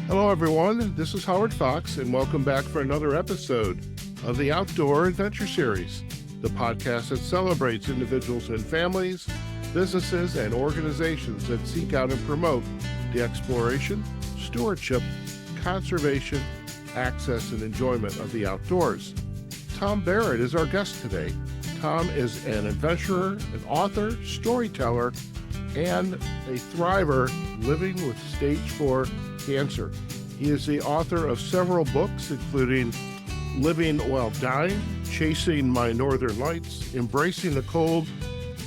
Hello, everyone. This is Howard Fox, and welcome back for another episode of the Outdoor Adventure Series, the podcast that celebrates individuals and families, businesses, and organizations that seek out and promote the exploration, stewardship, conservation, access, and enjoyment of the outdoors. Thom Barrett is our guest today. Thom is an adventurer, an author, storyteller, and a thriver living with stage 4 cancer. He is the author of several books, including Living While Dying, Chasing My Northern Lights, Embracing the Cold,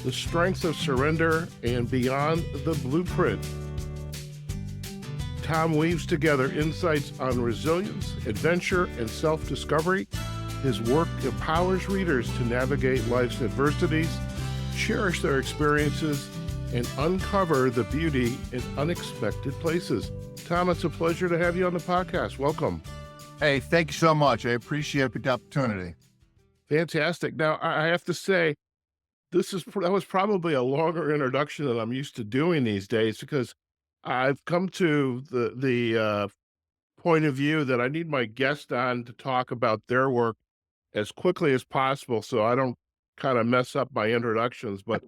The Strength of Surrender, and Beyond the Blueprint. Thom weaves together insights on resilience, adventure, and self-discovery. His work empowers readers to navigate life's adversities, cherish their experiences, and uncover the beauty in unexpected places. Thom, it's a pleasure to have you on the podcast. Welcome. Hey, thank you so much. I appreciate the opportunity. Fantastic. Now, I have to say, that was probably a longer introduction than I'm used to doing these days, because I've come to the point of view that I need my guest on to talk about their work as quickly as possible, so I don't kind of mess up my introductions. But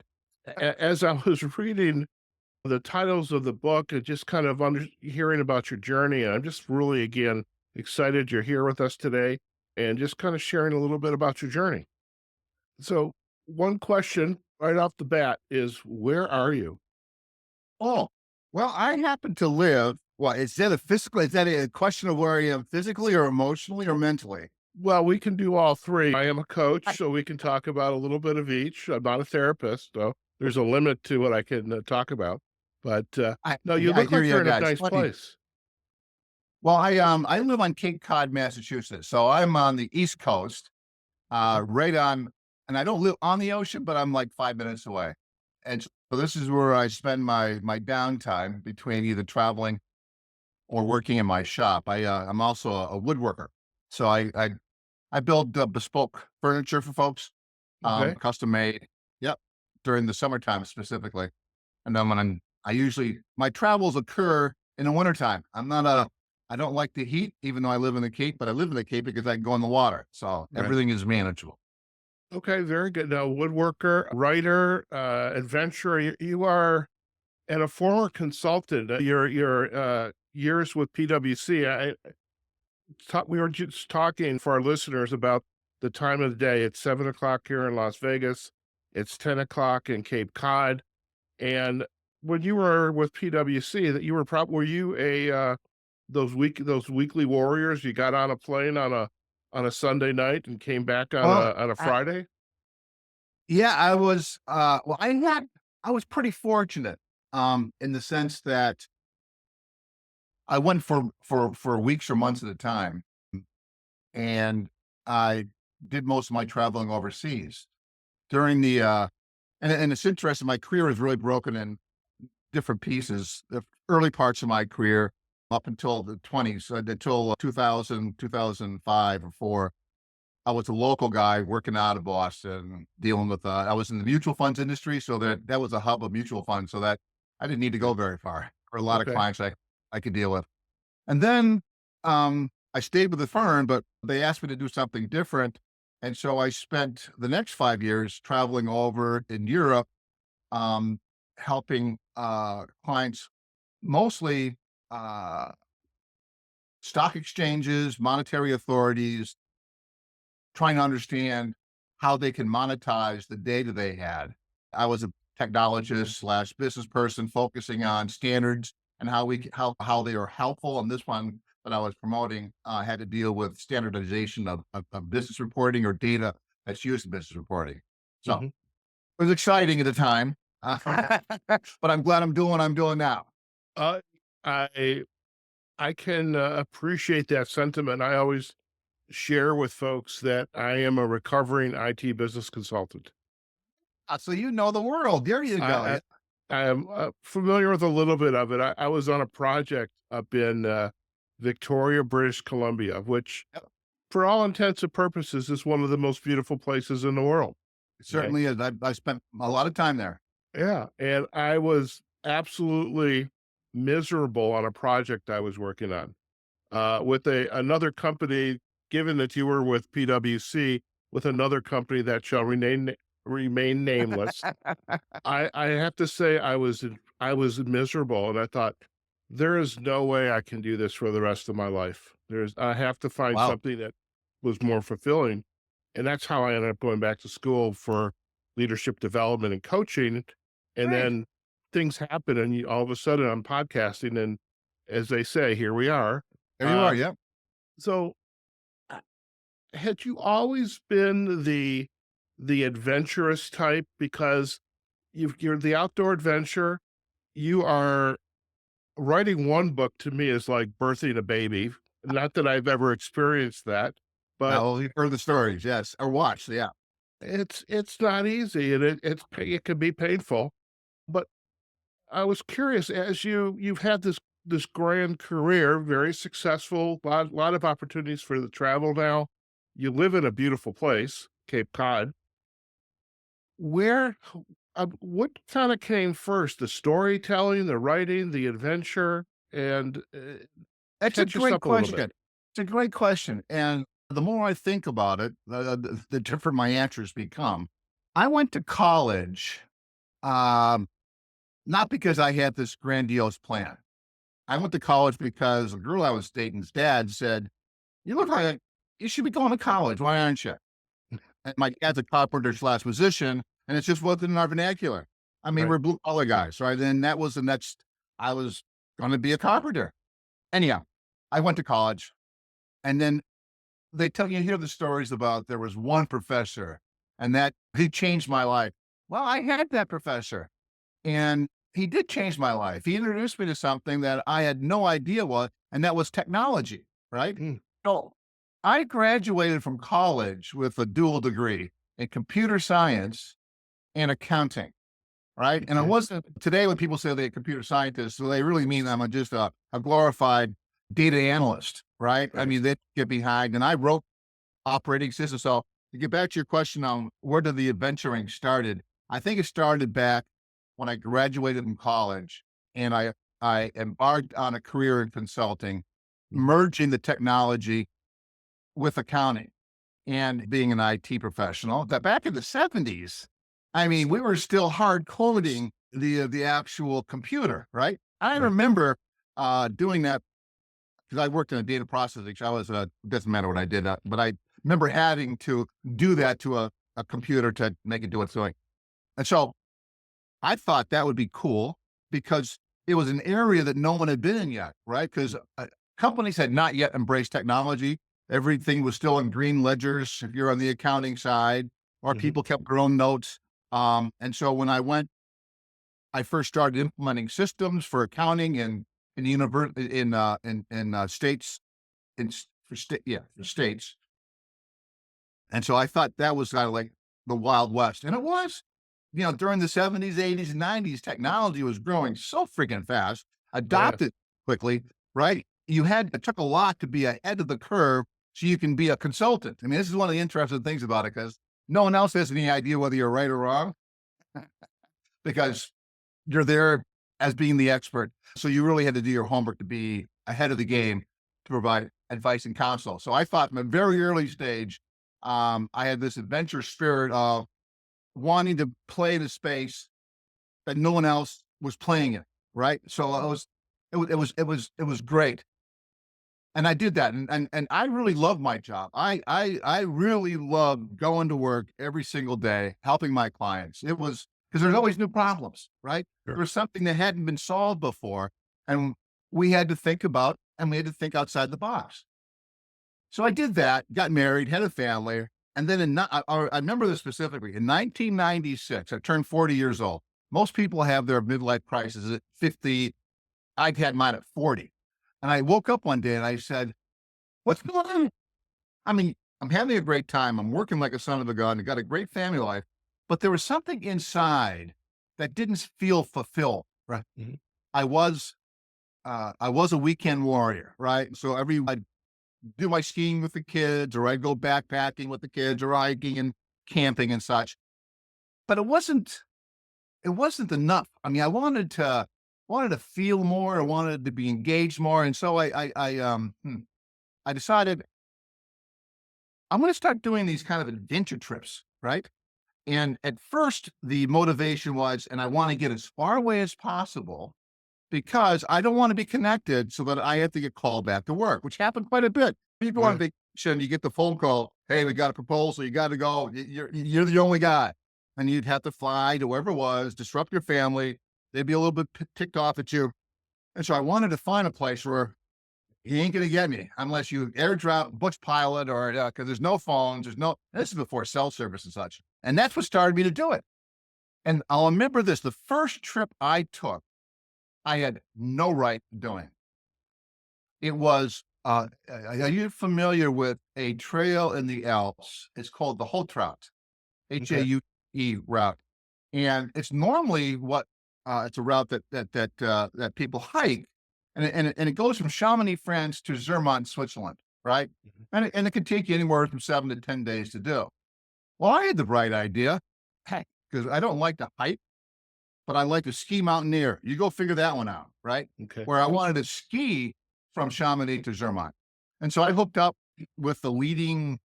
as I was reading the titles of the book and just kind of hearing about your journey, and I'm just really, again, excited you're here with us today and just kind of sharing a little bit about your journey. So one question right off the bat is, where are you? Oh, well, I happen to live. Well, is that a question of where I am physically or emotionally or mentally? Well, we can do all three. I am a coach, so we can talk about a little bit of each. I'm not a therapist, so there's a limit to what I can talk about. But no, you I look hear like you you're in a guys. nice Funny. place. Well, I live on Cape Cod, Massachusetts, so I'm on the East Coast, right on, and I don't live on the ocean, but I'm like 5 minutes away, and so this is where I spend my downtime between either traveling or working in my shop. I'm also a woodworker, so I build bespoke furniture for folks, Okay. custom made. Yep, during the summertime specifically, and then I usually my travels occur in the wintertime. I don't like the heat, even though I live in the Cape, but I live in the Cape because I can go in the water, so Right. everything is manageable. Okay, very good. Now, woodworker, writer, adventurer, you are, and a former consultant. Your years with PwC. We were just talking for our listeners about the time of the day. It's 7 o'clock here in Las Vegas. It's 10 o'clock in Cape Cod. And when you were with PwC, that you were were you a those weekly warriors? You got on a plane on a Sunday night and came back on Oh, a I Friday? yeah, well, I was pretty fortunate, in the sense that I went for weeks or months at a time, and I did most of my traveling overseas during and it's interesting. My career is really broken in different pieces. The early parts of my career, up until the 20s, until 2000, 2005 or four, I was a local guy working out of Boston, dealing with. I was in the mutual funds industry, so that was a hub of mutual funds. So that I didn't need to go very far for a lot of Okay. clients I could deal with. And then I stayed with the firm, but they asked me to do something different. And so I spent the next 5 years traveling over in Europe, um, helping clients, mostly uh, stock exchanges, monetary authorities, trying to understand how they can monetize the data they had. I was a technologist slash business person focusing on standards and how they are helpful. And this one that I was promoting had to deal with standardization of business reporting or data that's used in business reporting. So Mhm. it was exciting at the time, but I'm glad I'm doing what I'm doing now. Uh, I I can appreciate that sentiment. I always share with folks that I am a recovering IT business consultant. So you know the world. There you go. I Yeah. I am familiar with a little bit of it. I was on a project up in Victoria, British Columbia, which, Yep. for all intents and purposes, is one of the most beautiful places in the world. It Okay. certainly is. I spent a lot of time there. Yeah. And I was absolutely miserable on a project I was working on. with another company, given that you were with PwC, with another company that shall remain nameless. I have to say I was miserable, and I thought, "There is no way I can do this for the rest of my life. I have to find Wow. something that was more fulfilling," and that's how I ended up going back to school for leadership development and coaching, and Great. then things happen, and all of a sudden, I'm podcasting, and as they say, here we are. There you are. Uh, Yep. so, uh, had you always been the adventurous type? Because you're the outdoor adventure. You are writing one book to me is like birthing a baby. Not that I've ever experienced that, but Well, you've heard the stories, yes, or watched. Yeah. it's not easy, and it can be painful. But I was curious, as you've had this grand career, very successful, lot of opportunities for the travel now. You live in a beautiful place, Cape Cod. Where what kinda came first? The storytelling, the writing, the adventure? And, That's a catch us great up a little question. bit. It's a great question. And the more I think about it, the different my answers become. I went to college, um, not because I had this grandiose plan. I went to college because a girl I was dating's dad said, "You look like you should be going to college. Why aren't you?" And my dad's a carpenter slash musician, and it just wasn't in our vernacular. I mean, Right. we're blue collar guys, right? And that was the next. I was going to be a carpenter. Anyhow, I went to college, and then you hear the stories about there was one professor, and that he changed my life. Well, I had that professor, and he did change my life. He introduced me to something that I had no idea what, and that was technology, right? Mm, So I graduated from college with a dual degree in computer science and accounting, right? And I okay. wasn't today when people say they're computer scientists, so they really mean just a glorified data analyst, right? I Right. mean, they get behind, and I wrote operating systems. So to get back to your question on where did the adventuring started, I think it started back when I graduated from college and I embarked on a career in consulting, Mhm. merging the technology with accounting and being an IT professional. That back in the 70s, I mean, we were still hard coding the actual computer, right? I Right. remember doing that because I worked in a data processing. I was doesn't matter what I did, but I remember having to do that to a computer to make it do its doing. And so I thought that would be cool because it was an area that no one had been in yet, right? Because companies had not yet embraced technology. Everything was still in green ledgers if you're on the accounting side, or Mhm. people kept their own notes. And so when I first started implementing systems for accounting in the states for states. And so I thought that was kind of like the Wild West, and it was. During the 70s, 80s, and 90s, technology was growing so freaking fast, Oh, yeah. adopted quickly, right? It took a lot to be ahead of the curve so you can be a consultant. I mean, this is one of the interesting things about it because no one else has any idea whether you're right or wrong because you're there as being the expert. So you really had to do your homework to be ahead of the game to provide advice and counsel. So I thought from a very early stage, I had this adventure spirit of wanting to play the space that no one else was playing in. Right. So it was great. And I did that. And I really love my job. I really love going to work every single day, helping my clients. It was because there's always new problems, right? Sure. There's something that hadn't been solved before. And we had to think about and we had to think outside the box. So I did that, got married, had a family. And then I remember this specifically in 1996, I turned 40 years old. Most people have their midlife crisis at 50. I had mine at 40. And I woke up one day and I said, "What's going on?" I mean, I'm having a great time. I'm working like a son of a gun. I got a great family life, but there was something inside that didn't feel fulfilled. Right. Mhm. I was a weekend warrior, right? So I'd do my skiing with the kids, or I'd go backpacking with the kids, or hiking and camping and such. But it wasn't enough. I mean, I wanted to wanted to feel more. I wanted to be engaged more. And so I decided I'm going to start doing these kind of adventure trips, right? And at first, the motivation was, and I want to get as far away as possible because I don't want to be connected so that I have to get called back to work, which happened quite a bit. You go on Right. vacation, you get the phone call, hey, we got a proposal, you got to go. You're the only guy. And you'd have to fly to wherever it was, disrupt your family. They'd be a little bit ticked off at you. And so I wanted to find a place where he ain't going to get me unless you airdrop, Butch Pilot, or because there's no phones. This is before cell service and such. And that's what started me to do it. And I'll remember this the first trip I took, I had no right doing. It was, are you familiar with a trail in the Alps? It's called the Holt route, Okay. Haue route. And it's normally it's a route that people hike, and it goes from Chamonix, France to Zermatt, Switzerland, right? Mhm. And it can take you anywhere from 7 to 10 days to do. Well, I had the bright idea, heck, because I don't like to hike, but I like to ski mountaineer. You go figure that one out, right? Okay. Where I wanted to ski from Chamonix to Zermatt. And so I hooked up with the leading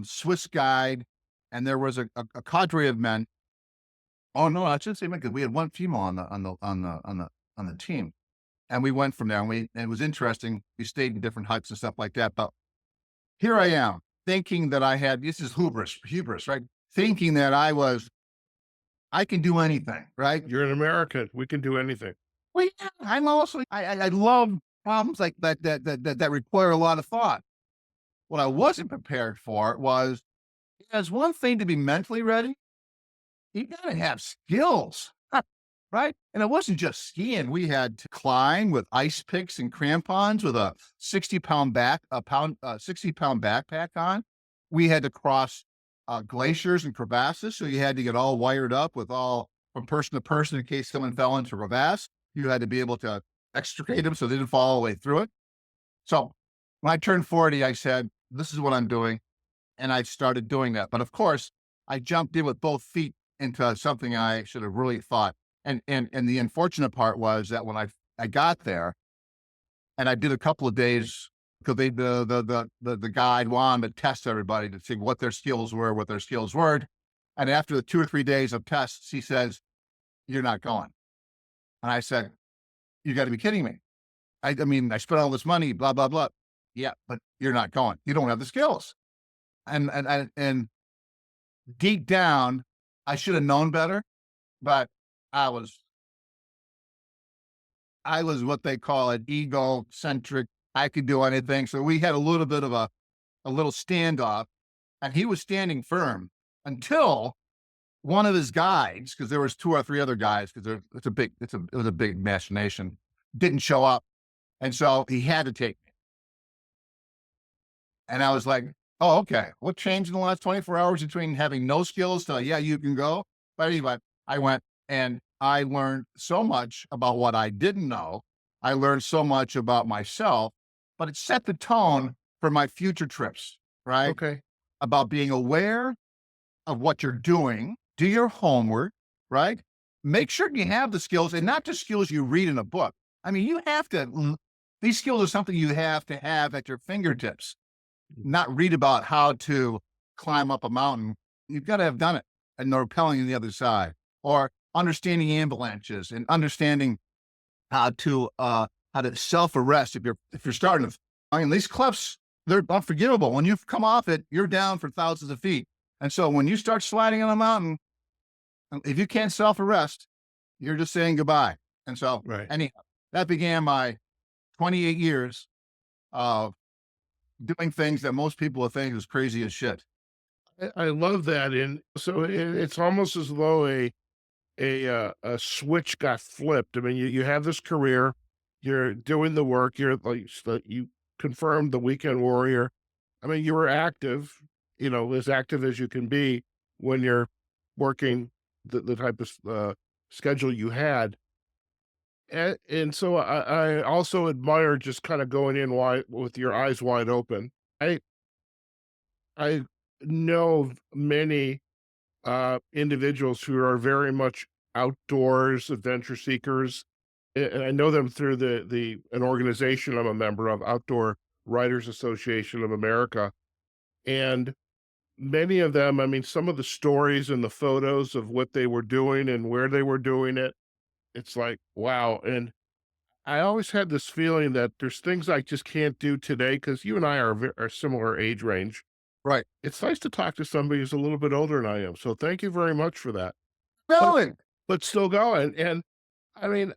Swiss guide, and there was a cadre of men. Oh no, I shouldn't say men because we had one female on the team, and we went from there. And it was interesting. We stayed in different huts and stuff like that. But here I am thinking that I had this is hubris, right? Thinking that I can do anything, right? You're an American. We can do anything. Well, yeah, I'm also I love problems like that require a lot of thought. What I wasn't prepared for was it's one thing to be mentally ready. You got to have skills, right? And it wasn't just skiing. We had to climb with ice picks and crampons with a 60-pound backpack on. We had to cross glaciers and crevasses, so you had to get all wired up with all from person to person in case someone fell into a crevasse. You had to be able to extricate them so they didn't fall all the way through it. So when I turned 40, I said, "This is what I'm doing," and I started doing that. But of course, I jumped in with both feet into something I should have really thought. And the unfortunate part was that when I got there and I did a couple of days because the guide wanted to test everybody to see what their skills were, what their skills weren't. And after the 2 or 3 days of tests, he says, "You're not going." And I said, "You got to be kidding me. I mean, I spent all this money, blah, blah, blah." "Yeah, but you're not going. You don't have the skills." And deep down, I should have known better, but I was I was what they call an egocentric. I could do anything. So we had a little bit of a little standoff, and he was standing firm until one of his guides, because there was 2 or 3 other guys, because it was a big machination, didn't show up, and so he had to take me. And I was like, "Oh, okay. What changed in the last 24 hours between having no skills to yeah, you can go?" But anyway, I went and I learned so much about what I didn't know. I learned so much about myself, but it set the tone for my future trips, right? Okay. About being aware of what you're doing, do your homework, right? Make sure you have the skills and not just skills you read in a book. I mean, you have to, these skills are something you have to have at your fingertips, not read about how to climb up a mountain. You've got to have done it and know rappelling on the other side, or understanding avalanches and understanding how to self arrest if you're starting to. I mean, these cliffs, they're unforgivable. When you've come off it, you're down for thousands of feet. And so when you start sliding on a mountain, if you can't self arrest, you're just saying goodbye. And so, Right. anyhow, that began my 28 years of doing things that most people would think is crazy as shit. I love that. And so it's almost as though a switch got flipped. I mean, you have this career, you're doing the work, you're like you confirmed the weekend warrior. I mean, you were active, as active as you can be when you're working the type of schedule you had. And so I also admire just kind of going in wide with your eyes wide open. I I know many individuals who are very much outdoors adventure seekers, and I know them through the an organization I'm a member of, Outdoor Writers Association of America, and many of them, I mean, some of the stories and the photos of what they were doing and where they were doing it, it's like, wow. And I always had this feeling that there's things I just can't do today because you and I are similar age range. Right. It's nice to talk to somebody who's a little bit older than I am. So thank you very much for that. But Going. still going. And I mean,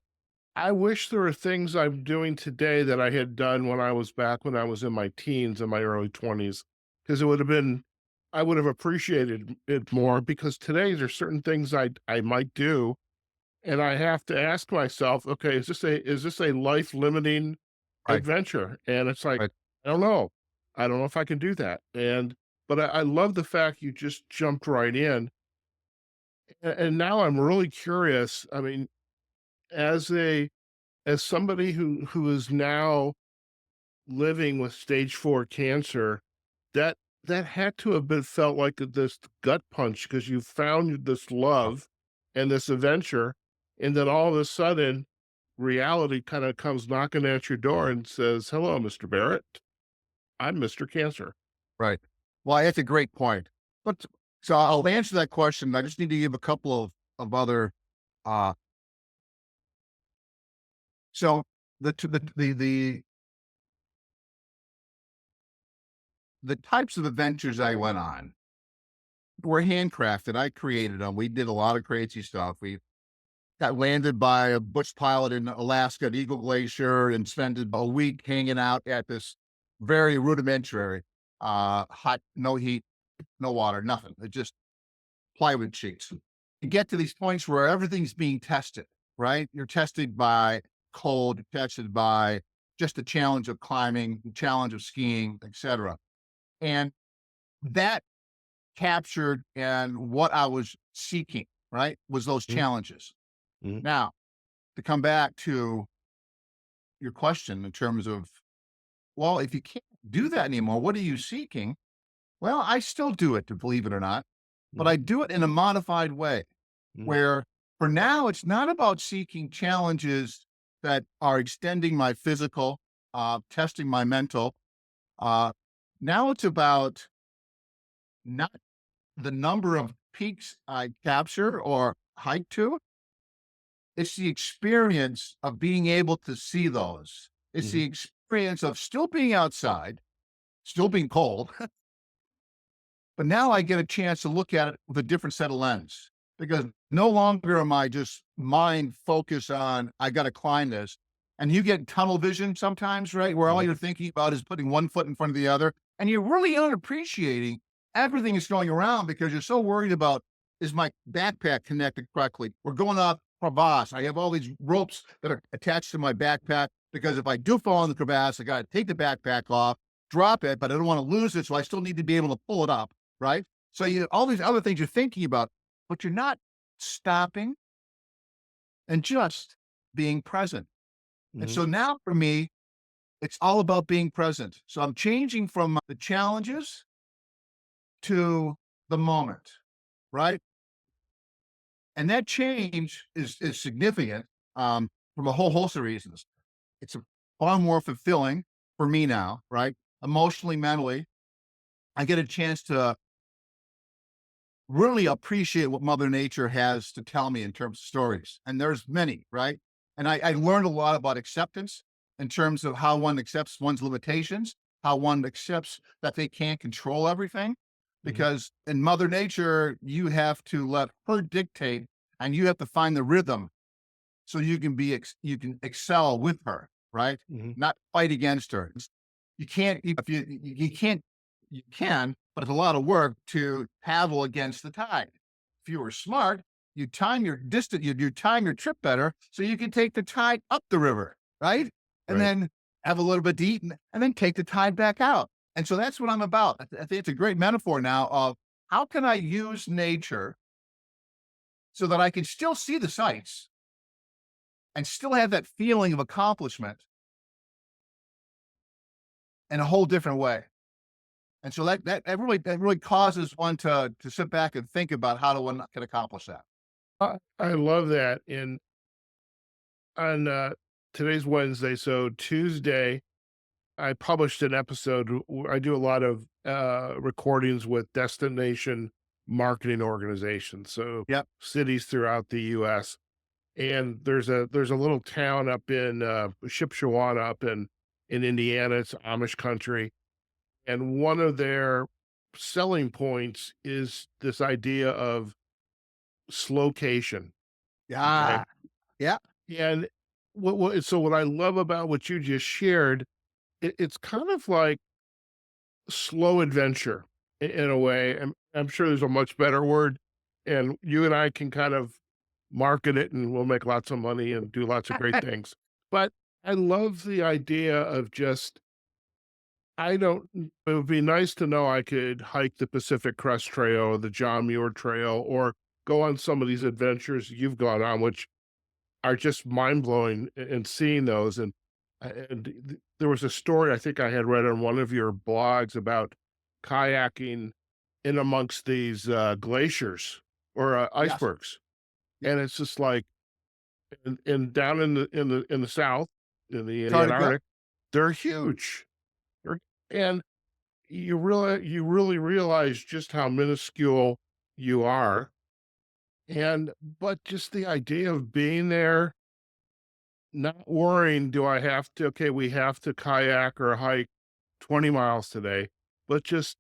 I wish there were things I'm doing today that I had done when I was back when I was in my teens and my early 20s, because it would have been I would have appreciated it more because today there's certain things I might do, and I have to ask myself, okay, is this a life limiting Right. adventure? And it's like, Right. I don't know. I don't know if I can do that. And but I love the fact you just jumped right in. And now I'm really curious. I mean, as a as somebody who is now living with stage 4 cancer, that that had to have been felt like this gut punch because you found this Oh, love and this adventure, and then all of a sudden, reality kinda comes knocking at your door and says, "Hello, Mr. Barrett. I'm Mr. Cancer." right. Well, that's a great point. But so I'll answer that question. I just need to give a couple of other, uh, so the types of adventures I went on were handcrafted. I created them. We did a lot of crazy stuff. We got landed by a bush pilot in Alaska at Eagle Glacier and spent a week hanging out at this very rudimentary, hot, no heat, no water, nothing. It just plywood sheets. You get to these points where everything's being tested, right? You're tested by cold, you're tested by just the challenge of climbing, the challenge of skiing, etc. And that captured and what I was seeking, right, was those Mhm, challenges. mhm, Now, to come back to your question in terms of, well, if you can't do that anymore, what are you seeking? Well, I still do it, to believe it or not, but mhm, I do it in a modified way mhm, where for now it's not about seeking challenges that are extending my physical, testing my mental. Uh, Now it's about not the number of peaks I capture or hike to, it's the experience of being able to see those. It's mhm, the experience of still being outside, still being cold, but now I get a chance to look at it with a different set of lens because no longer am I just mind focused on, I got to climb this. And you get tunnel vision sometimes, right? Where all mhm, you're thinking about is putting one foot in front of the other. And you really aren't appreciating everything that's going around because you're so worried about, is my backpack connected correctly? We're going up crevasse. I have all these ropes that are attached to my backpack because if I do fall in the crevasse, I got to take the backpack off, drop it, but I don't want to lose it. So I still need to be able to pull it up, right? So you all these other things you're thinking about, but you're not stopping and just being present. And mhm, so now for me, it's all about being present. So I'm changing from the challenges to the moment, right? And that change is significant from a whole host of reasons. It's a far more fulfilling for me now, right? Emotionally, mentally, I get a chance to really appreciate what Mother Nature has to tell me in terms of stories. And there's many, right? And I learned a lot about acceptance in terms of how one accepts one's limitations, how one accepts that they can't control everything. mhm, Because in Mother Nature, you have to let her dictate and you have to find the rhythm so you can you can excel with her, right? mhm, Not fight against her. You can't if you can't you can, but it's a lot of work to paddle against the tide. If you were smart, you time your distance, you time your trip better so you can take the tide up the river, right? And right, then have a little bit to eat and then take the tide back out. And so that's what I'm about. I think it's a great metaphor now of how can I use nature so that I can still see the sights and still have that feeling of accomplishment in a whole different way. And so that really causes one to sit back and think about how to one can accomplish that. I love that, and on today's Wednesday, so Tuesday, I published an episode. I do a lot of recordings with destination marketing organizations, so Yep. cities throughout the U.S. And there's a little town up in Shipshewana up in Indiana. It's Amish country, and one of their selling points is this idea of slowcation. Okay, Yeah. Yeah. and what I love about what you just shared, it's kind of like slow adventure in a way. And I'm sure there's a much better word, and you and I can kind of market it, and we'll make lots of money and do lots of great things. But I love the idea of just I don't. It would be nice to know I could hike the Pacific Crest Trail or the John Muir Trail, or go on some of these adventures you've gone on, which are just mind blowing. And seeing those, there was a story I think I had read on one of your blogs about kayaking in amongst these glaciers or Yes. icebergs, Yeah. and it's just like down in the south in the Antarctica. Antarctic, they're huge. They're, and you really realize just how minuscule you are, and but just the idea of being there, not worrying, do I have to, okay, we have to kayak or hike 20 miles today, but just,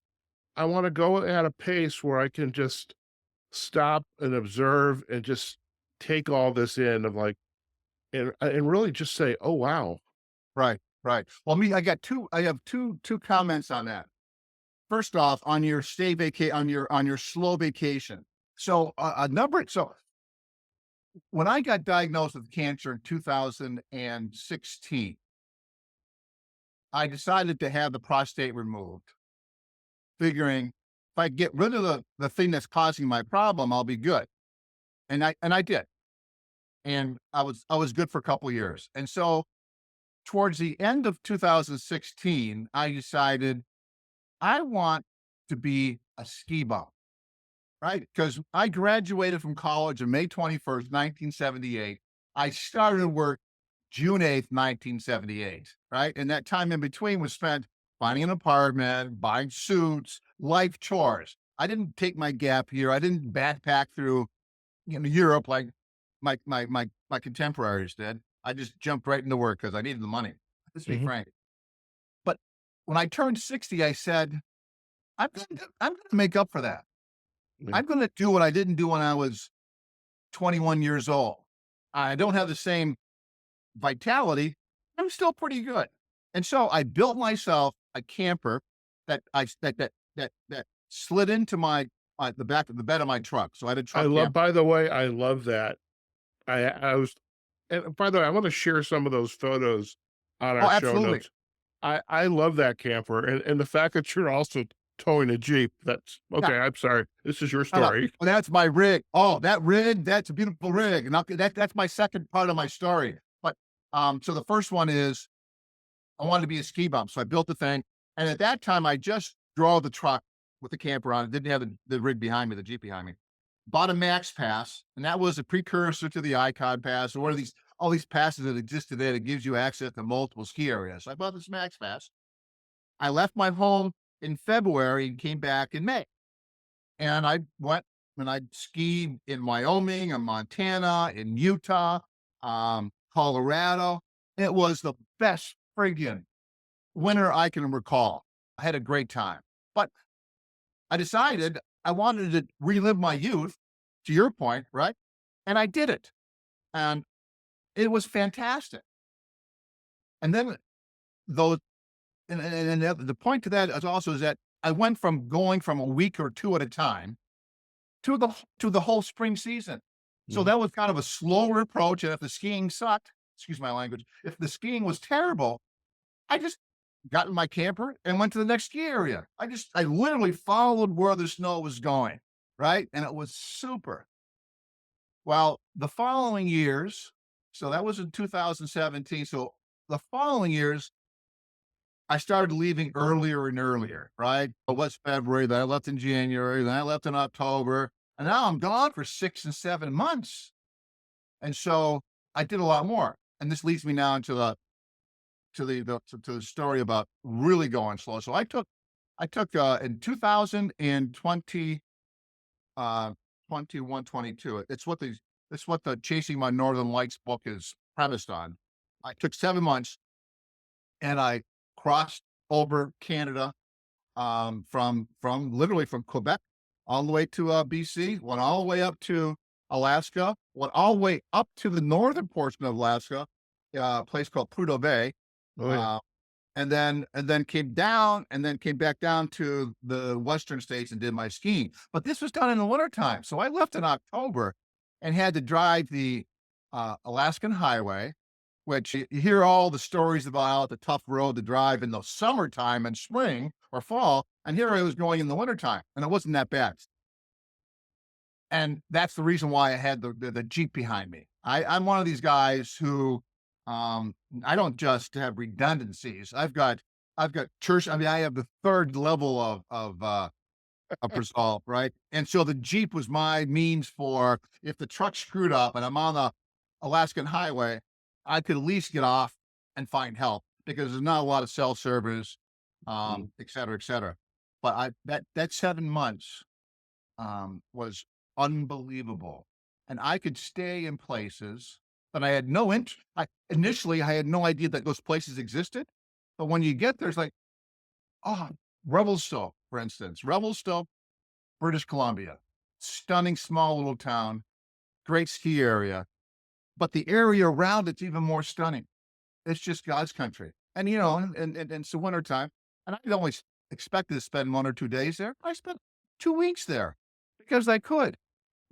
I want to go at a pace where I can just stop and observe and just take all this in of like, and really just say, oh, wow. Right. Right. Well, I have two comments on that. First off, on your on your slow vacation. So when I got diagnosed with cancer in 2016, I decided to have the prostate removed, figuring if I get rid of the thing that's causing my problem, I'll be good. And I did. And I was good for a couple of years. And so towards the end of 2016, I decided I want to be a ski bum, right? Because I graduated from college on May 21st, 1978. I started work June 8th, 1978, right? And that time in between was spent finding an apartment, buying suits, life chores. I didn't take my gap year. I didn't backpack through Europe like my contemporaries did. I just jumped right into work because I needed the money. Let's be Mhm. frank. But when I turned 60, I said, I'm gonna make up for that. Yeah. I'm gonna do what I didn't do when I was 21 years old. I don't have the same vitality. I'm still pretty good. And so I built myself a camper that I that slid into my the back of the bed of my truck. So I had a I truck love, camper. by the way, I love that. I was, and by the way, I want to share some of those photos on our Oh, show absolutely. notes. I love that camper, and the fact that you're also towing a Jeep, that's Yeah. okay, I'm sorry. This is your No, no. story. Well, that's my rig. Oh, that rig, that's a beautiful rig. And that's my second part of my story. But so the first one is I wanted to be a ski bum. So I built the thing. And at that time, I just drove the truck with the camper on it. Didn't have the rig behind me, the Jeep behind me. Bought a Max Pass, and that was a precursor to the Icon Pass, or one of these all these passes that existed there that gives you access to multiple ski areas. So I bought this Max Pass. I left my home in February and came back in May. And I went and I skied in Wyoming and Montana, in Utah, Colorado. It was the best friggin' winter I can recall. I had a great time. But I decided I wanted to relive my youth, to your point, right? And I did it. And it was fantastic. And then those and the point to that is also is that I went from going from a week or two at a time to the whole spring season. So Mhm. that was kind of a slower approach. And if the skiing sucked, excuse my language, if the skiing was terrible, I just got in my camper and went to the next ski area. I literally followed where the snow was going, right? And it was super. Well, the following years, so that was in 2017. So the following years, I started leaving earlier and earlier, right? It was February, then I left in January, then I left in October, and now I'm gone for 6 and 7 months. And so I did a lot more. and this leads me now into the story about really going slow. So I took in 2020, 21, 22. It's what the Chasing My Northern Lights book is premised on. I took 7 months and I crossed over Canada, from literally from Quebec all the way to BC, went all the way up to Alaska, went all the way up to the northern portion of Alaska, a place called Prudhoe Bay, Oh yeah. uh, and then came down and then came back down to the western states and did my skiing. But this was done in the wintertime. So I left in October and had to drive the Alaskan highway, which you hear all the stories about the tough road to drive in the summertime and spring or fall. And here I was going in the wintertime and it wasn't that bad. And that's the reason why I had the Jeep behind me. I'm one of these guys who, um, I don't just have redundancies. I've got church. I mean, I have the third level of resolve, right? And so the Jeep was my means for if the truck screwed up and I'm on the Alaskan highway, I could at least get off and find help because there's not a lot of cell service, Mm. et cetera, et cetera. But that 7 months was unbelievable. And I could stay in places that I had no interest. Initially, I had no idea that those places existed. But when you get there, it's like, oh, Revelstoke, for instance, Revelstoke, British Columbia, stunning small little town, great ski area. But the area around it's even more stunning. It's just God's country. And, and it's the wintertime. And I'd always expected to spend 1 or 2 days there. I spent 2 weeks there because I could.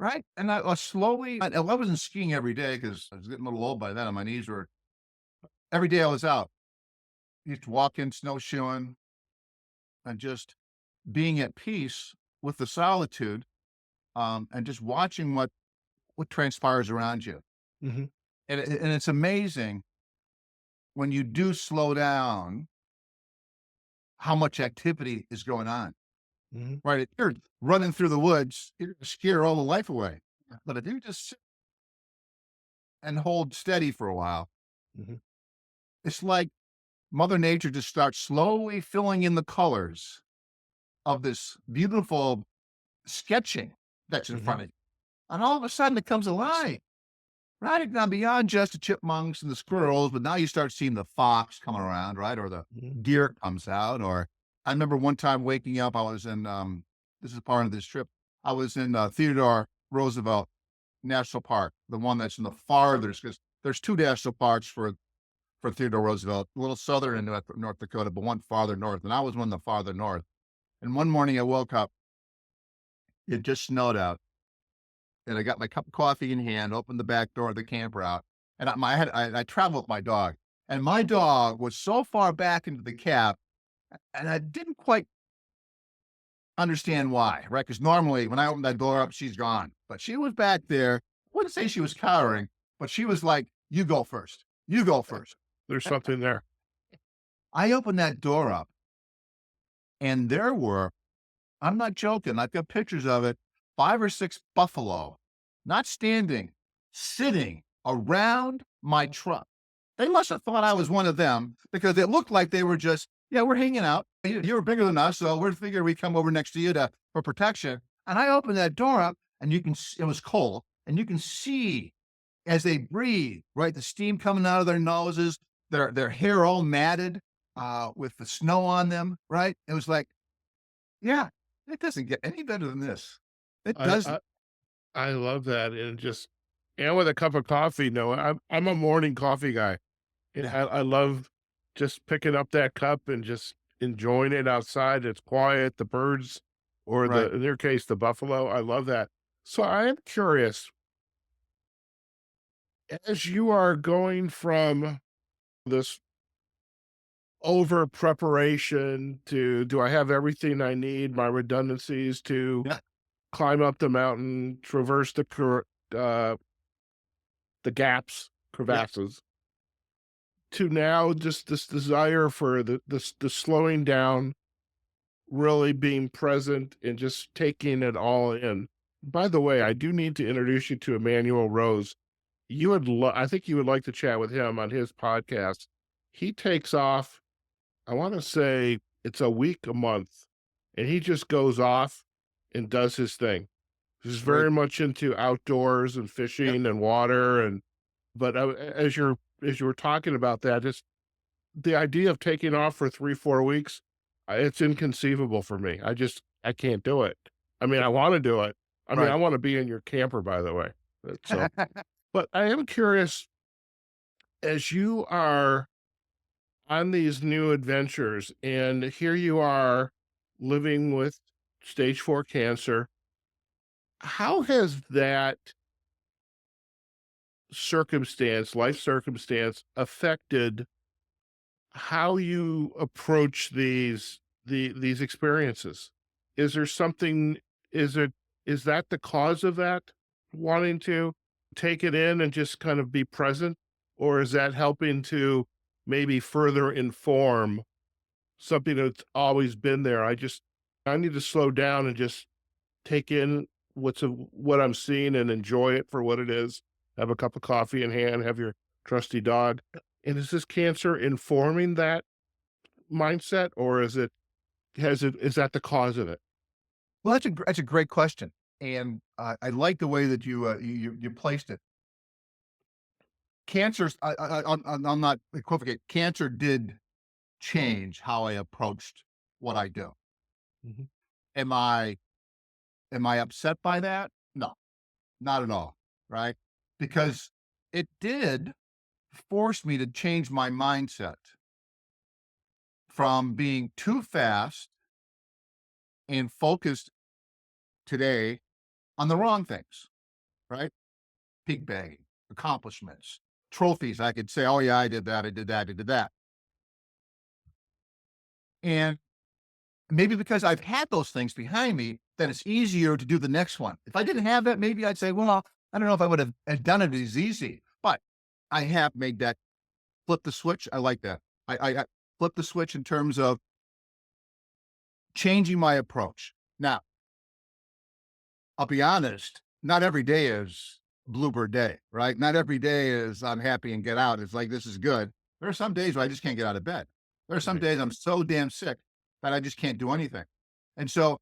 Right, and I was slowly I wasn't skiing every day because I was getting a little old by then, and my knees were every day I was out. Used to walk in snowshoeing and just being at peace with the solitude, and just watching what transpires around you. Mhm. And it's amazing when you do slow down, how much activity is going on, Mhm. right? If you're running through the woods, you're gonna scare all the life away. But if you just sit and hold steady for a while, Mhm. it's like Mother Nature just starts slowly filling in the colors of this beautiful sketching that's in Mhm. front of you. And all of a sudden it comes alive, right? Now beyond just the chipmunks and the squirrels, but now you start seeing the fox coming around, right? Or the Mhm. deer comes out. Or I remember one time waking up, I was in, this is part of this trip. I was in Theodore Roosevelt National Park, the one that's in the farthest, because there's two national parks for Theodore Roosevelt, a little southern in North Dakota, but one farther north. And I was one of the farther north. And one morning I woke up, it just snowed out. And I got my cup of coffee in hand, opened the back door of the camper out. And I traveled with my dog. And my dog was so far back into the cab, and I didn't quite understand why, right? Because normally when I open that door up, she's gone. But she was back there. I wouldn't say she was cowering, but she was like, you go first. You go first. There's something there. I opened that door up, and there were, I'm not joking. I've got pictures of it. 5 or 6 buffalo, not standing, sitting around my truck. They must have thought I was one of them because it looked like they were just, yeah, we're hanging out. You're bigger than us, so we're figuring we come over next to you for protection. And I opened that door up, and it was cold, and you can see as they breathe, right, the steam coming out of their noses, their hair all matted, with the snow on them, right? It was like, yeah, it doesn't get any better than this. It I doesn't. I I love that, and just and with a cup of coffee, no, I'm a morning coffee guy. Yeah, I love just picking up that cup and just enjoying it outside. It's quiet, the birds or right. in their case, the buffalo. I love that. So I am curious, as you are going from this over preparation to do I have everything I need, my redundancies to Yeah, climb up the mountain, traverse the gaps, yeah, crevasses, to now just this desire for the slowing down, really being present and just taking it all in. By the way, I do need to introduce you to Emmanuel Rose. I think you would like to chat with him on his podcast. He takes off, I want to say it's a week, a month, and he just goes off and does his thing. He's Right. very much into outdoors and Yep. fishing and water. And but as you were talking about that, just the idea of taking off for 3, 4 weeks, it's inconceivable for me. I can't do it. I mean, I want to do it. I mean, I Right. want to be in your camper, by the way. So, but I am curious, as you are on these new adventures, and here you are living with stage 4 cancer, how has that life circumstance, affected how you approach these experiences? Is there something, is it, is that the cause of that, wanting to take it in and just kind of be present? Or is that helping to maybe further inform something that's always been there? I need to slow down and just take in what I'm seeing and enjoy it for what it is. Have a cup of coffee in hand, have your trusty dog. And is this cancer informing that mindset, or is that the cause of it? Well, that's a great question, and I like the way that you placed it. Cancer's I'll not equivocate. Cancer did change how I approached what I do. Mhm. Am I am I upset by that? No, not at all. Right? Because it did force me to change my mindset from being too fast and focused today on the wrong things. Right? Pig bagging, accomplishments, trophies. I could say, "Oh yeah, I did that. I did that. I did that." And maybe because I've had those things behind me, then it's easier to do the next one. If I didn't have that, maybe I'd say, well, I don't know if I would have done it as easy, but I have made that flip the switch. I like that. I flip the switch in terms of changing my approach. Now, I'll be honest, not every day is bluebird day, right? Not every day is I'm happy and get out. It's like, this is good. There are some days where I just can't get out of bed. There are some Right. days I'm so damn sick that I just can't do anything. And so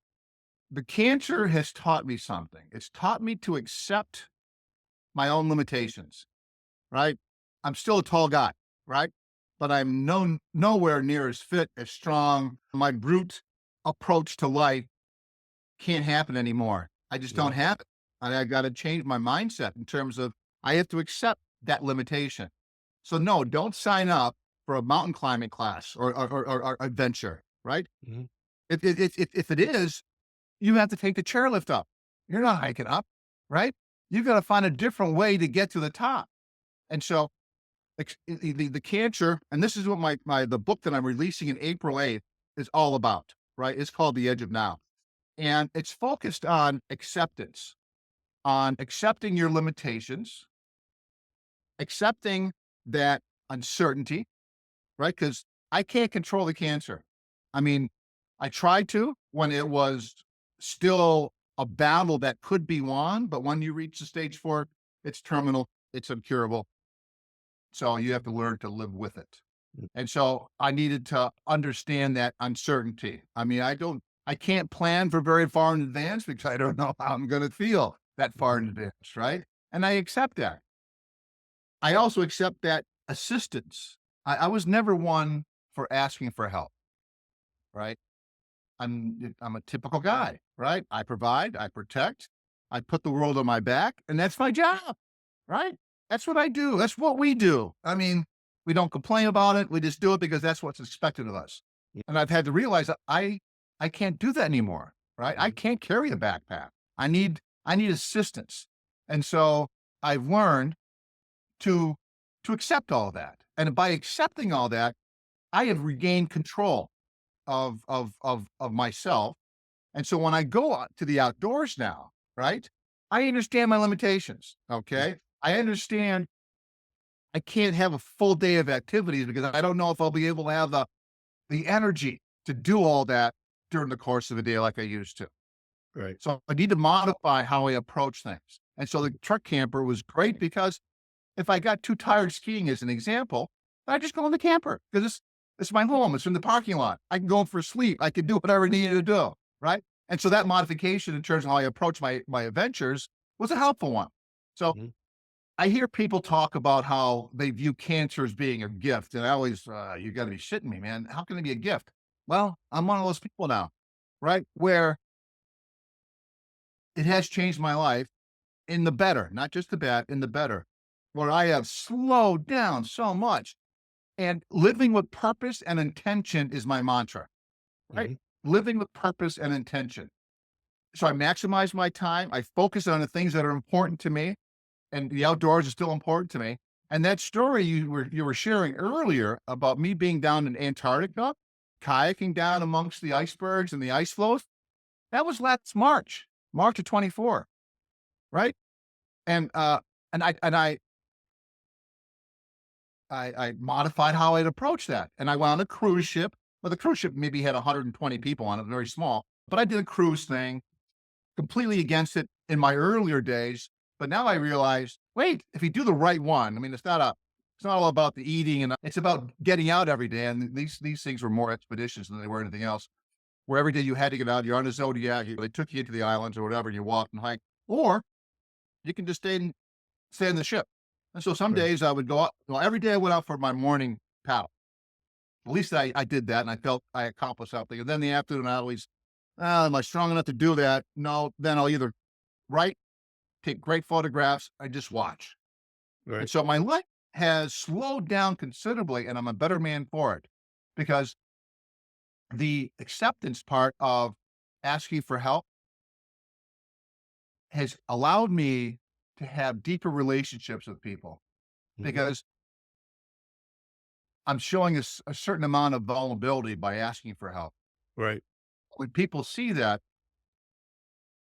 the cancer has taught me something. It's taught me to accept my own limitations, right? I'm still a tall guy, right? But I'm nowhere near as fit, as strong. My brute approach to life can't happen anymore. I just don't Yeah. have it. And I got to change my mindset in terms of I have to accept that limitation. So no, don't sign up for a mountain climbing class or adventure, right? Mhm. If it is, you have to take the chairlift up. You're not hiking up, right? You've got to find a different way to get to the top. And so the cancer, and this is what the book that I'm releasing in April 8th is all about, right? It's called The Edge of Now. And it's focused on acceptance, on accepting your limitations, accepting that uncertainty, right? Because I can't control the cancer. I mean, I tried to when it was still a battle that could be won, but when you reach the stage 4, it's terminal, it's incurable. So you have to learn to live with it. Mm. And so I needed to understand that uncertainty. I mean, I can't plan for very far in advance because I don't know how I'm going to feel that far in advance, right? And I accept that. I also accept that assistance. I was never one for asking for help, right? I'm a typical guy, right? I provide, I protect, I put the world on my back, and that's my job, right? That's what I do. That's what we do. I mean, we don't complain about it. We just do it because that's what's expected of us. Yeah. And I've had to realize that I can't do that anymore, right? I Mhm. can't carry a backpack. I need assistance. And so I've learned to to accept all that. And by accepting all that, I have regained control of myself. And so when I go out to the outdoors now, right, I understand my limitations. Mm. Okay. I understand I can't have a full day of activities because I don't know if I'll be able to have the energy to do all that during the course of a day like I used to. Right. So I need to modify how I approach things. And so the truck camper was great because if I got too tired skiing as an example, I just go in the camper because it's my home. It's in the parking lot. I can go in for sleep. I can do whatever I needed to do. Right. And so that modification in terms of how I approach my adventures was a helpful one. So Mhm. I hear people talk about how they view cancer as being a gift. And I always, you got to be shitting me, man. How can it be a gift? Well, I'm one of those people now, right? Where it has changed my life in the better, not just the bad, in the better, where I have slowed down so much. And living with purpose and intention is my mantra, right? Mhm. Living with purpose and intention. So I maximize my time. I focus on the things that are important to me, and the outdoors is still important to me. And that story you were sharing earlier about me being down in Antarctica, kayaking down amongst the icebergs and the ice floes, that was last March, March of 24, right? And I modified how I'd approach that. And I went on a cruise ship. Well, the cruise ship maybe had 120 people on it, very small. But I did a cruise thing, completely against it in my earlier days. But now I realize, wait, if you do the right one, I mean, it's not all about the eating, and it's about getting out every day. And these things were more expeditions than they were anything else. Where every day you had to get out, you're on a Zodiac, they took you into the islands or whatever, and you walk and hike, or you can just stay in the ship. And so some Right. days I would go out. Well, every day I went out for my morning paddle. At least I did that, and I felt I accomplished something. And then the afternoon, I always, am I strong enough to do that? No. Then I'll either write, take great photographs, I just watch. And Right. so my life has slowed down considerably, and I'm a better man for it because the acceptance part of asking for help has allowed me to have deeper relationships with people Mhm. because I'm showing a certain amount of vulnerability by asking for help. Right. When people see that,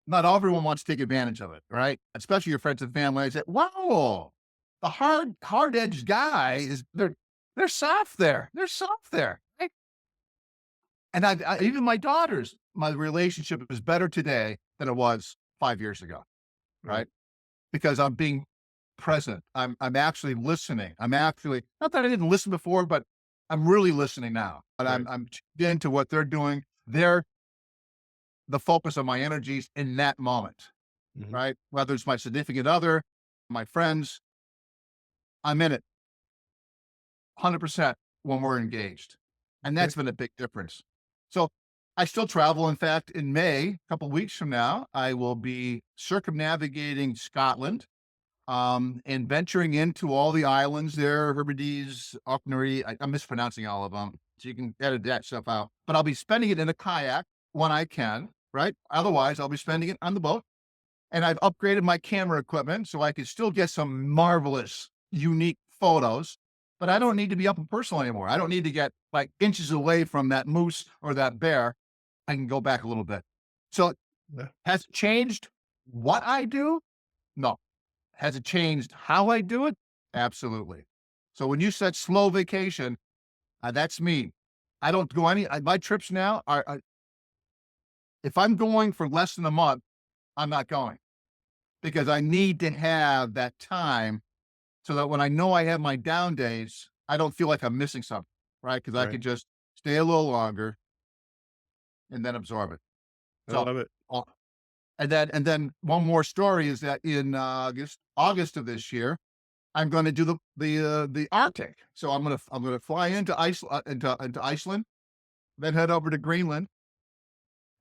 not everyone wants to take advantage of it, right? Especially your friends and family. I say, "Wow, the hard edged guy is they're soft there. They're soft there." Right? And even my daughters, my relationship is better today than it was 5 years ago, Right. right? Because I'm being present. I'm actually listening. I'm actually not that I didn't listen before, but I'm really listening now. And Right. I'm tuned into what they're doing. They're the focus of my energies in that moment, Mhm. right? Whether it's my significant other, my friends, I'm in it 100% when we're engaged. And Okay. that's been a big difference. So I still travel. In fact, in May, a couple of weeks from now, I will be circumnavigating Scotland and venturing into all the islands there, Hebrides, Orkney. I'm mispronouncing all of them, so you can edit that stuff out. But I'll be spending it in a kayak when I can, right? Otherwise, I'll be spending it on the boat. And I've upgraded my camera equipment so I can still get some marvelous, unique photos. But I don't need to be up and personal anymore. I don't need to get like inches away from that moose or that bear. I can go back a little bit. So Yeah. has it changed what I do? No. Has it changed how I do it? Absolutely. So when you said slow vacation, that's me. I don't go my trips now are, if I'm going for less than a month, I'm not going because I need to have that time so that when I know I have my down days, I don't feel like I'm missing something, right? Because I Right. could just stay a little longer and then absorb it. I So, love it. uh, and then one more story is that in August of this year, I'm going to do the Arctic. So I'm gonna fly into Iceland, into Iceland, then head over to Greenland,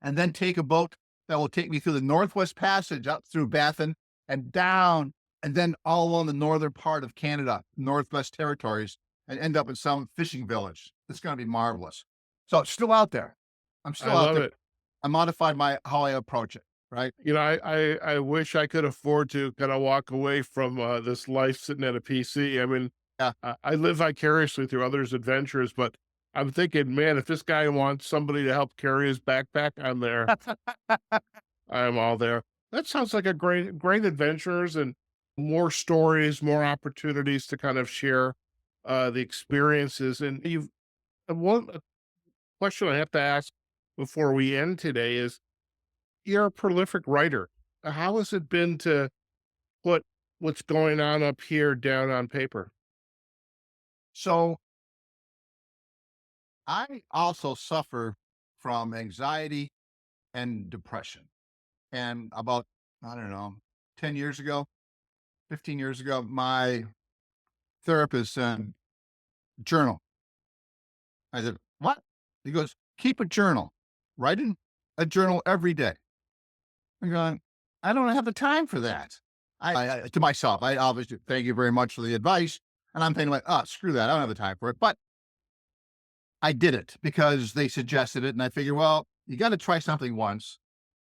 and then take a boat that will take me through the Northwest Passage up through Baffin and down, and then all along the northern part of Canada, Northwest Territories, and end up in some fishing village. It's going to be marvelous. So it's still out there. I'm I still out love there. it. I modified my how I approach it. Right. I wish I could afford to kind of walk away from this life sitting at a PC. I mean, Yeah. I live vicariously through others' adventures, but I'm thinking, man, if this guy wants somebody to help carry his backpack, I'm there. I'm all there. That sounds like a great adventures and more stories, more opportunities to kind of share the experiences. And one question I have to ask before we end today is, you're a prolific writer. How has it been to put what's going on up here down on paper. So I also suffer from anxiety and depression. And about, I don't know, 10 years ago, 15 years ago, my therapist said, journal. I said, what? He goes, keep a journal, write in a journal every day. I'm going, I don't have the time for that. To myself, I obviously thank you very much for the advice. And I'm thinking like, oh, screw that. I don't have the time for it. But I did it because they suggested it. And I figured, well, you got to try something once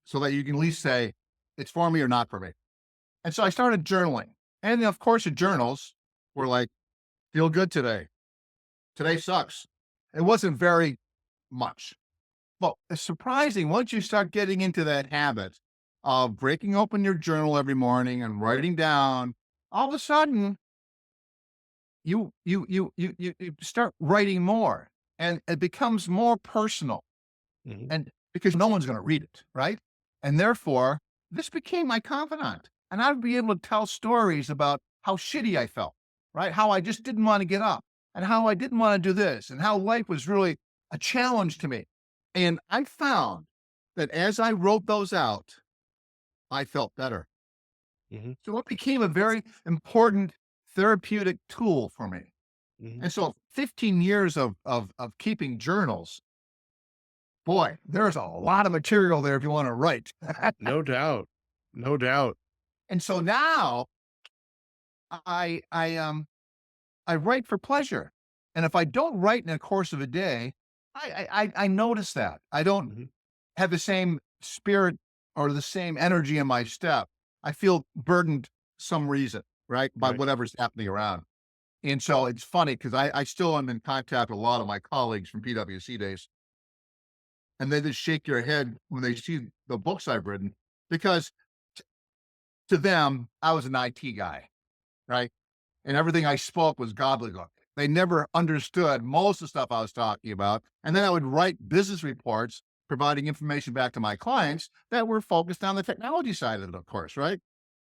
so that you can at least say it's for me or not for me. And so I started journaling. And of course, the journals were like, feel good today. Today sucks. It wasn't very much. But it's surprising once you start getting into that habit of breaking open your journal every morning and writing down, all of a sudden you start writing more and it becomes more personal. Mhm. And because no one's going to read it, right? And therefore, this became my confidant. And I'd be able to tell stories about how shitty I felt, right? How I just didn't want to get up and how I didn't want to do this and how life was really a challenge to me. And I found that as I wrote those out, I felt better. Mhm. So it became a very important therapeutic tool for me. Mhm. And so 15 years of keeping journals, boy, there's a lot of material there if you want to write. No doubt. No doubt. And so now I write for pleasure. And if I don't write in the course of a day, I notice that. I don't Mhm. have the same spirit or the same energy in my step. I feel burdened some reason, right? By Right. whatever's happening around. And so it's funny because I still am in contact with a lot of my colleagues from PwC days, and they just shake their head when they see the books I've written because to them, I was an IT guy, right? And everything I spoke was gobbledygook. They never understood most of the stuff I was talking about. And then I would write business reports providing information back to my clients that were focused on the technology side of it, of course, right?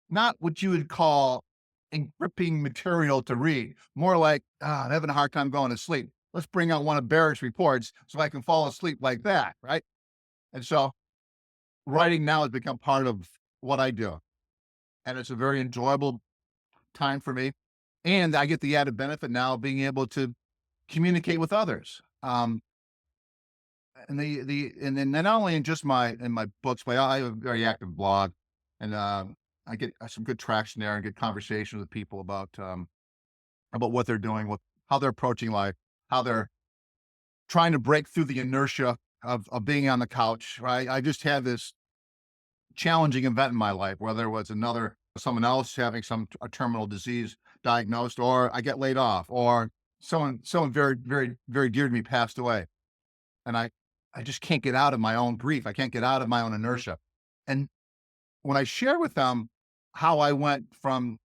Not what you would call encrypting material to read, more like, I'm having a hard time going to sleep. Let's bring out one of Barrett's reports so I can fall asleep like that, right? And so writing now has become part of what I do. And it's a very enjoyable time for me. And I get the added benefit now of being able to communicate with others. And then not only in just my books, but I have a very active blog, and I get some good traction there and get conversations with people about what they're doing, what how they're approaching life, how they're trying to break through the inertia of being on the couch. Right, I just had this challenging event in my life, whether it was someone else having a terminal disease diagnosed, or I get laid off, or someone very dear to me passed away, and I just can't get out of my own grief. I can't get out of my own inertia. And when I share with them how I went from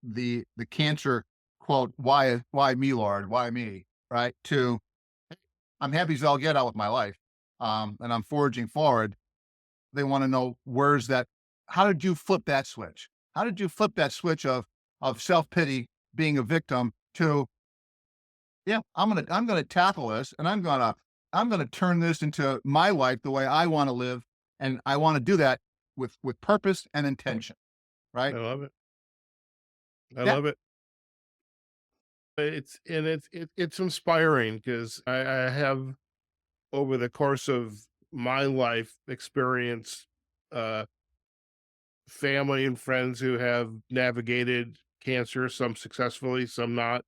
the cancer quote, why me, Lord, why me, right, to I'm happy as I'll get out with my life, and I'm forging forward. They want to know where's that. How did you flip that switch? How did you flip that switch of self pity, being a victim, to yeah, I'm gonna tackle this, and I'm gonna turn this into my life the way I want to live, and I want to do that with purpose and intention, I right? love it. I Yeah, love it. It's inspiring because I have over the course of my life experienced uh family and friends who have navigated cancer, some successfully, some not.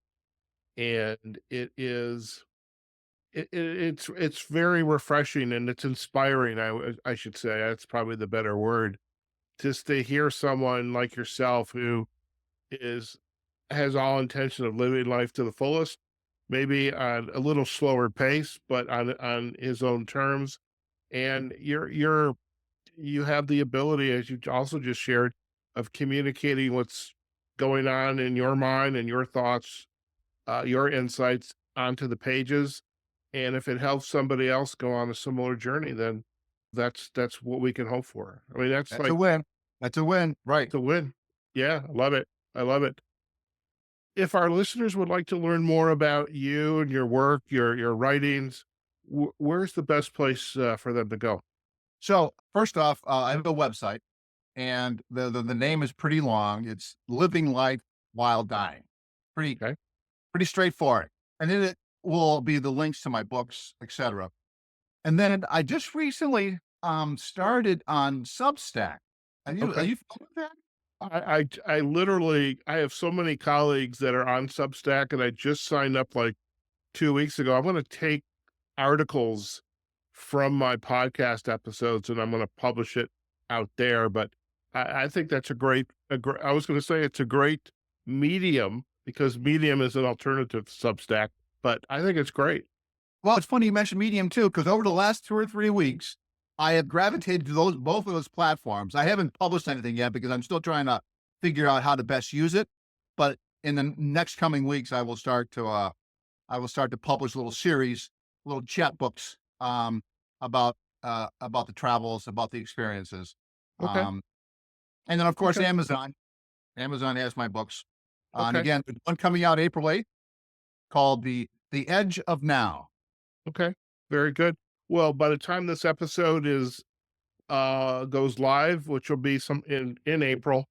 And it's very refreshing and it's inspiring. I should say that's probably the better word. Just to hear someone like yourself who is has all intention of living life to the fullest, maybe on a little slower pace, but on his own terms. And you have the ability, as you also just shared, of communicating what's going on in your mind and your thoughts, your insights onto the pages. And if it helps somebody else go on a similar journey, then that's what we can hope for. I mean, that's that's a like win. That's a win, right? the win. Yeah, I love it. I love it. If our listeners would like to learn more about you and your work, your writings, where's the best place for them to go? So first off, I have a website, and the name is pretty long. It's Living Life While Dying. Pretty Okay. pretty straightforward. And in it will be the links to my books, etc. And then I just recently started on Substack. Are Okay. you familiar with that? I literally I have so many colleagues that are on Substack, and I just signed up like 2 weeks ago. I'm going to take articles from my podcast episodes and I'm going to publish it out there. But I think that's I was going to say it's a great medium because Medium is an alternative to Substack, but I think it's great. Well, it's funny you mentioned Medium too, because over the last 2 or 3 weeks, I have gravitated to both of those platforms. I haven't published anything yet because I'm still trying to figure out how to best use it. But in the next coming weeks, I will start to publish little series, little chat books about the travels, about the experiences. Okay. Um, and then of course Okay. Amazon. Amazon has my books. And Okay. again, there's one coming out April 8th called The Edge of Now. Okay. Very good. Well, by the time this episode is goes live, which will be some in April,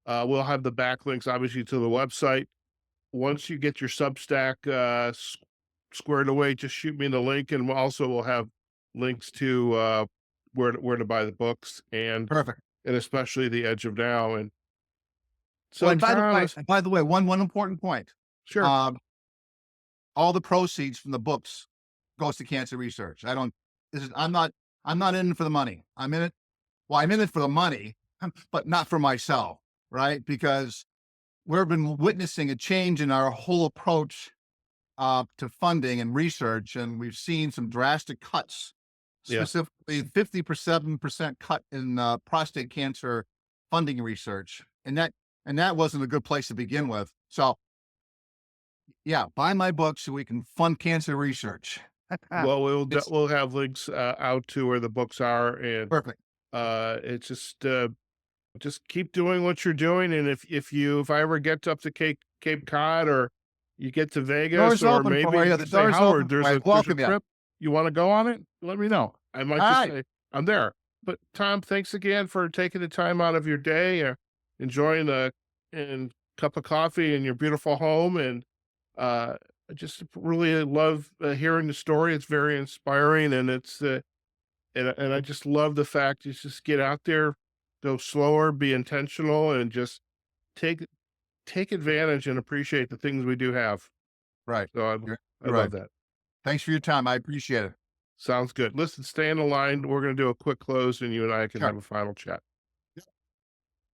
we'll have the backlinks obviously to the website. Once you get your Substack squared away, just shoot me the link, and we'll have links to where to buy the books Perfect. and especially The Edge of Now. And Well, so, Thomas, and by the way, one important point. sure, Um, all the proceeds from the books goes to cancer research. I don't. This is. I'm not in it for the money. I'm in it. Well, I'm in it for the money, but not for myself, right? Because we've been witnessing a change in our whole approach to funding and research, and we've seen some drastic cuts, yeah. specifically 57% cut in prostate cancer funding research, and that wasn't a good place to begin with. So, yeah, buy my book so we can fund cancer research. Well, It's we'll have links out to where the books are, and perfect. it's just keep doing what you're doing. And if I ever get up to Cape Cod or you get to Vegas, Doors or open maybe for you. you The say, door's open Howard, for you. there's a Welcome you. trip you want to go on it, let me know. I might All just right. say I'm there. But Tom, thanks again for taking the time out of your day, enjoying a and cup of coffee in your beautiful home. And I just really love hearing the story. It's very inspiring, and and I just love the fact you just get out there, go slower, be intentional, and just take take advantage and appreciate the things we do have. Right. So I You're love right. that. Thanks for your time. I appreciate it. Sounds good. Listen, stay on the line. We're going to do a quick close, and you and I can Sure. have a final chat.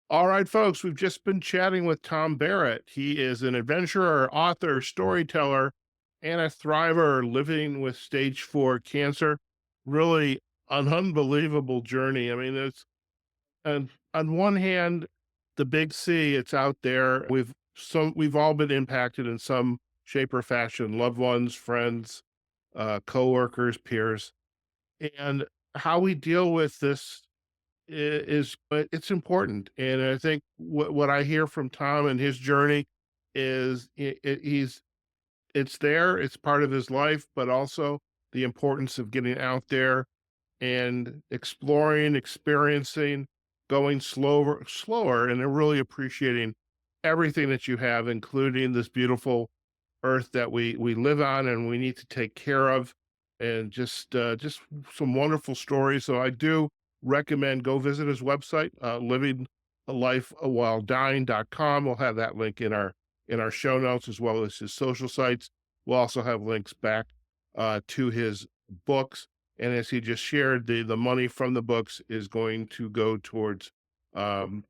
All right, folks, we've just been chatting with Thom Barrett. He is an adventurer, author, storyteller, and a thriver living with stage 4 cancer. Really an unbelievable journey. I mean, it's and on one hand, the big C, it's out there. We've all been impacted in some shape or fashion, loved ones, friends, coworkers, peers. And how we deal with this it's important. And I think what I hear from Tom and his journey is it's there, it's part of his life, but also the importance of getting out there and exploring, experiencing, going slower, and then really appreciating everything that you have, including this beautiful earth that we live on and we need to take care of, and just some wonderful stories. So I do recommend go visit his website, living a life while dying.com. We'll have that link in our show notes, as well as his social sites. We'll also have links back to his books. And as he just shared, the money from the books is going to go towards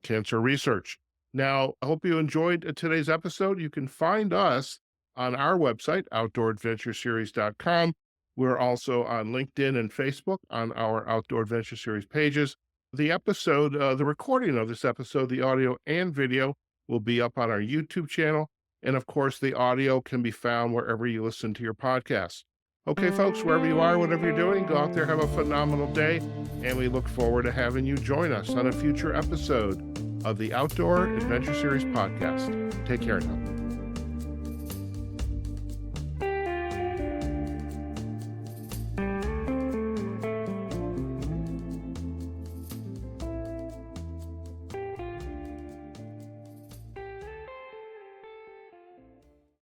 cancer research. Now, I hope you enjoyed today's episode. You can find us on our website, outdooradventureseries.com. We're also on LinkedIn and Facebook on our Outdoor Adventure Series pages. The recording of this episode, the audio and video, will be up on our YouTube channel. And of course, the audio can be found wherever you listen to your podcasts. Okay, folks, wherever you are, whatever you're doing, go out there, have a phenomenal day, and we look forward to having you join us on a future episode of the Outdoor Adventure Series podcast. Take care now.